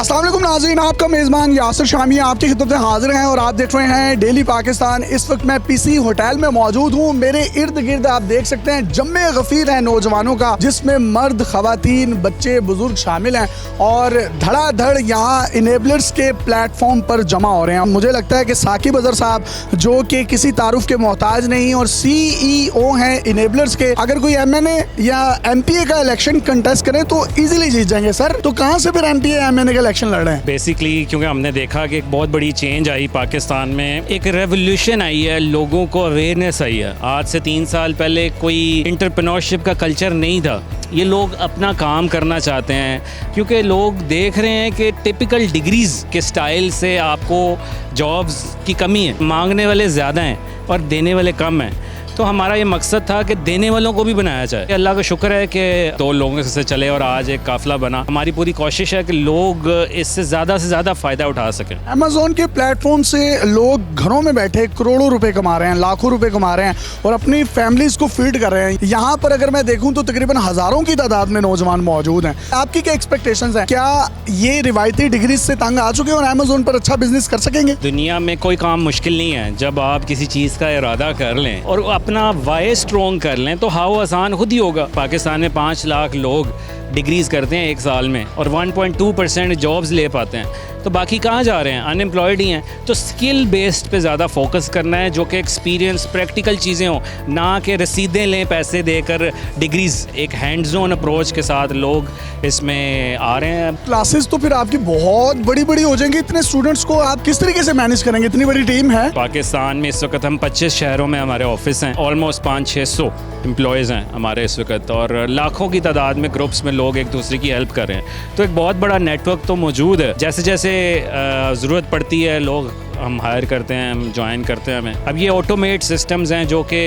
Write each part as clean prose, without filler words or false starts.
अस्सलाम वालेकुम नाज़रीन, आपका मेज़बान यासिर शामी आपकी खिदमत में हाजिर हैं और आप देख रहे हैं डेली पाकिस्तान। इस वक्त मैं पीसी होटल में मौजूद हूँ। मेरे इर्द गिर्द आप देख सकते हैं जम्मे गफीर है नौजवानों का, जिसमें मर्द, खवातीन, बच्चे, बुजुर्ग शामिल हैं और धड़ाधड़ यहाँ इनेबलर्स के प्लेटफॉर्म पर जमा हो रहे हैं। मुझे लगता है कि साकिब अजहर साहब, जो कि किसी तारुफ के मोहताज नहीं और CEO हैं इनेबलर्स के, अगर कोई MNA या MPA का इलेक्शन कंटेस्ट करें तो ईजिली जीत जाएंगे। सर, तो कहाँ से फिर MPA MNA का इलेक्शन लड़ रहे हैं? बेसिकली क्योंकि हमने देखा कि एक बहुत बड़ी चेंज आई पाकिस्तान में, एक रेवोल्यूशन आई है, लोगों को अवेयरनेस आई है। आज से 3 साल पहले कोई इंटरप्रेन्योरशिप का कल्चर नहीं था। ये लोग अपना काम करना चाहते हैं क्योंकि लोग देख रहे हैं कि टिपिकल डिग्रीज़ के स्टाइल से आपको जॉब्स की कमी है, मांगने वाले ज़्यादा हैं और देने वाले कम हैं। तो हमारा ये मकसद था कि देने वालों को भी बनाया जाए। अल्लाह का शुक्र है कि 2 लोगों से चले और आज एक काफ़िला बना। हमारी पूरी कोशिश है कि लोग इससे ज़्यादा फ़ायदा उठा सकें। अमेज़ॉन के प्लेटफॉर्म से लोग घरों में बैठे करोड़ों रुपए कमा रहे हैं, लाखों रुपए कमा रहे हैं और अपनी फैमिलीज़ को फीड कर रहे हैं। यहाँ पर अगर मैं देखूँ तो तकरीबन हज़ारों की तादाद में नौजवान मौजूद हैं। आपकी क्या एक्सपेक्टेशंस हैं? क्या ये रिवायती डिग्रीज से तंग आ चुके हैं और अमेज़ॉन पर अच्छा बिजनेस कर सकेंगे? दुनिया में कोई काम मुश्किल नहीं है। जब आप किसी चीज़ का इरादा कर लें और अपना वाई स्ट्रॉन्ग कर लें तो हाउ आसान खुद ही होगा। पाकिस्तान में 5 लाख लोग डिग्रीज़ करते हैं 1 साल में और 1.2% जॉब्स ले पाते हैं, तो बाकी कहाँ जा रहे हैं? अनएम्प्लॉयड ही हैं। तो स्किल बेस्ड पे ज़्यादा फोकस करना है, जो कि एक्सपीरियंस प्रैक्टिकल चीज़ें हों, ना कि रसीदें लें पैसे देकर डिग्रीज़। एक हैंड्स ऑन अप्रोच के साथ लोग इसमें आ रहे हैं। क्लासेस तो फिर आपकी बहुत बड़ी बड़ी हो जाएंगी। इतने स्टूडेंट्स को आप किस तरीके से मैनेज करेंगे? इतनी बड़ी टीम है पाकिस्तान में इस वक्त। हम 25 शहरों में हमारे ऑफिस हैं, ऑलमोस्ट 500-600 एम्प्लॉयज़ हैं हमारे इस वक्त और लाखों की तादाद में ग्रुप्स में लोग एक दूसरे की हेल्प कर रहे हैं। तो एक बहुत बड़ा नेटवर्क तो मौजूद है। जैसे जैसे ज़रूरत पड़ती है लोग हम हायर करते हैं, हम ज्वाइन करते हैं हमें। अब ये ऑटोमेट सिस्टम्स हैं जो कि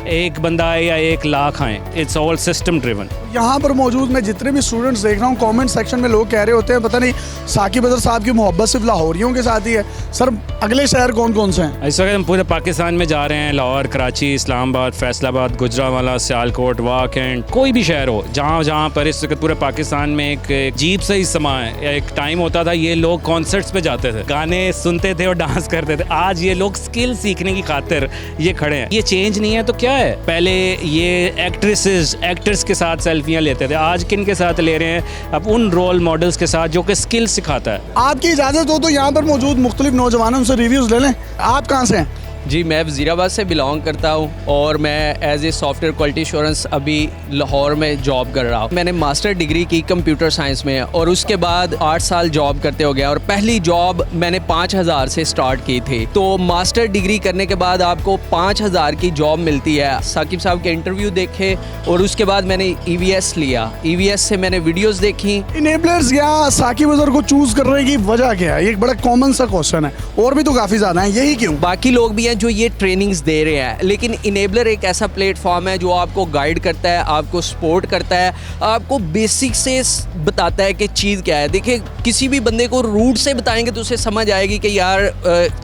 एक बंदा आए या 1 लाख आए, इट्स ऑल सिस्टम ड्रिवन। यहाँ पर मौजूद मैं जितने भी स्टूडेंट्स देख रहा हूँ, कमेंट सेक्शन में लोग कह रहे होते हैं पता नहीं साकिब अजहर साहब की मोहब्बत सिर्फ लाहौरियों के साथ ही है। सर, अगले शहर कौन कौन से हैं? इस वक्त हम पूरे पाकिस्तान में जा रहे हैं। लाहौर, कराची, इस्लामाबाद, फैसलाबाद, गुजरांवाला, सियालकोट, वाकैंड, कोई भी शहर हो, जहाँ जहाँ पर इस वक्त पूरे पाकिस्तान में एक अजीब सा ही समा है। एक टाइम होता था ये लोग कॉन्सर्ट्स पे जाते थे, गाने सुनते थे और डांस करते थे। आज ये लोग स्किल सीखने की खातिर ये खड़े हैं। ये चेंज नहीं है तो क्या है? पहले ये एक्टर्स के साथ सेल्फियां लेते थे, आज किन के साथ ले रहे हैं? अब उन रोल मॉडल्स के साथ जो कि स्किल सिखाता है। आपकी इजाज़त हो तो यहाँ पर मौजूद मुख्तलिफ नौजवानों से रिव्यूज़ ले लें। आप कहाँ से हैं? जी, मैं वज़ीराबाद से बिलोंग करता हूँ और मैं as a software quality assurance अभी लाहौर में जॉब कर रहा हूँ। मैंने मास्टर डिग्री की कंप्यूटर साइंस में और उसके बाद 8 साल जॉब करते हो गया और पहली जॉब मैंने 5,000 से स्टार्ट की थी। तो मास्टर डिग्री करने के बाद आपको 5,000 की जॉब मिलती है। साकिब साहब के इंटरव्यू देखे और उसके बाद मैंने EVS लिया। EVS से मैंने वीडियोज़ देखी। इनेबलर्स या साकिब अजहर को चूज़ करने की वजह क्या है? ये एक बड़ा कॉमन सा क्वेश्चन है और भी तो काफ़ी ज़्यादा है, यही क्यों? बाकी लोग भी हैं जो ये ट्रेनिंग्स दे रहे हैं, लेकिन इनेबलर एक ऐसा प्लेटफॉर्म है जो आपको गाइड करता है, आपको सपोर्ट करता है, आपको बेसिक से बताता है कि चीज़ क्या है। देखिए, किसी भी बंदे को रूट से बताएंगे तो उसे समझ आएगी कि यार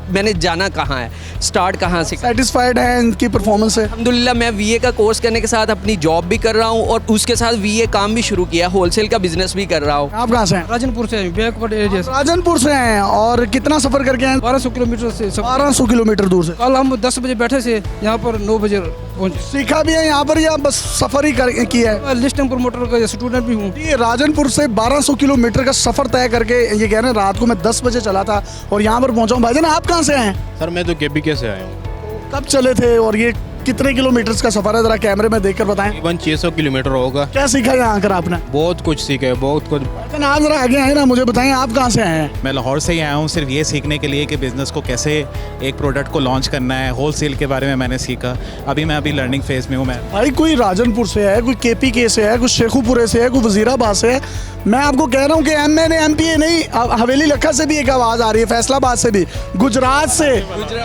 मैंने जाना कहाँ है, स्टार्ट कहाँ से। सेटिस्फाइड है इनकी परफॉर्मेंस से? अल्हम्दुलिल्लाह, मैं VA का कोर्स करने के साथ अपनी जॉब भी कर रहा हूँ और उसके साथ VA काम भी शुरू किया, होलसेल का बिजनेस भी कर रहा हूँ। आप कहाँ से हैं? राजनपुर से, बैकवर्ड एरिया से। राजनपुर से हैं और कितना सफ़र करके हैं? 1200 किलोमीटर से। 1200 किलोमीटर दूर से। कल हम 10 बजे बैठे से यहाँ पर 9 बजे पहुँचे। सीखा भी है यहाँ पर या बस सफ़र ही किया है? लिस्टिंग प्रमोटर का स्टूडेंट भी हूँ। ये राजनपुर से 1200 किलोमीटर का सफ़र तय करके ये कह रहे हैं रात को मैं 10 बजे चला था और यहाँ पर पहुँचा हूँ। भाईजान, आप कहाँ से हैं? सर, मैं तो KBK से आया हूँ। कब चले थे और ये कितने किलोमीटर्स का सफ़र है? ज़रा कैमरे में देखकर बताएं। तकरीबन 600 किलोमीटर होगा। क्या सीखा यहाँ आकर आपने? बहुत कुछ सीखा है, बहुत कुछ। भाईजान, आप ज़रा आगे आए ना, मुझे बताएं आप कहाँ से आए हैं? मैं लाहौर से ही आया हूँ सिर्फ ये सीखने के लिए कि बिज़नेस को कैसे एक प्रोडक्ट को लॉन्च करना है। होलसेल के बारे में मैंने सीखा। मैं लर्निंग फेज़ में हूँ। मैं भाई, कोई राजनपुर से है, कोई KPK से है, कोई शेखुपुरे से है, कोई वज़ीराबाद से है। मैं आपको कह रहा हूँ कि MNA MPA नहीं, हवेली लखा से भी एक आवाज़ आ रही है, फैसलाबाद से भी, गुजरात से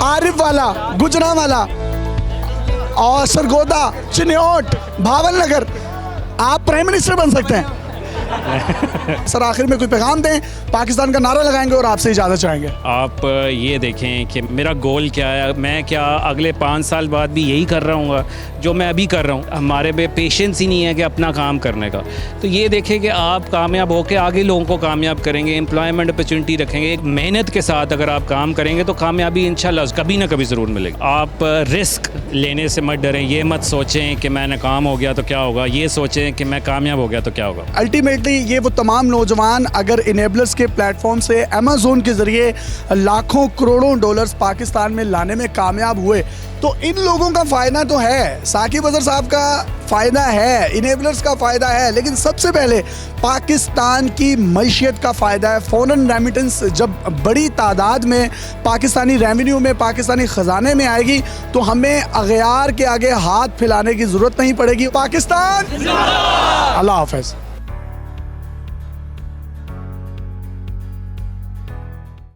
आरिफ वाला, गुजरांवाला और सरगोदा, चिन्योट, भावल नगर। आप प्राइम मिनिस्टर बन सकते हैं। सर आखिर में कोई पैगाम दें, पाकिस्तान का नारा लगाएंगे और आपसे इजाज़त चाहेंगे। आप ये देखें कि मेरा गोल क्या है, मैं क्या अगले 5 साल बाद भी यही कर रहा हूँ जो मैं अभी कर रहा हूँ। हमारे पे पेशेंस ही नहीं है कि अपना काम करने का। तो ये देखें कि आप कामयाब होकर आगे लोगों को कामयाब करेंगे, एम्प्लॉयमेंट अपॉर्चुनिटी रखेंगे। एक मेहनत के साथ अगर आप काम करेंगे तो कामयाबी इंशाल्लाह कभी ना कभी ज़रूर मिलेगी। आप रिस्क लेने से मत डरें, ये मत सोचें कि मैं नाकाम हो गया तो क्या होगा, ये सोचें कि मैं कामयाब हो गया तो क्या होगा। अल्टीमेटली ये वो तमाम नौजवान अगर इनेबलर्स के प्लेटफॉर्म से अमेज़ोन के ज़रिए लाखों करोड़ों डॉलर्स पाकिस्तान में लाने में कामयाब हुए तो इन लोगों का फ़ायदा तो है, साकिब अज़हर साहब का फ़ायदा है, इनेबलर्स का फ़ायदा है, लेकिन सबसे पहले पाकिस्तान की मईशत का फ़ायदा है। फ़ॉरेन रेमिटेंस जब बड़ी तादाद में पाकिस्तानी रेवेन्यू में, पाकिस्तानी ख़जाने में आएगी तो हमें अगयार के आगे हाथ फैलाने की ज़रूरत नहीं पड़ेगी। पाकिस्तान, अल्लाह हाफ़िज़।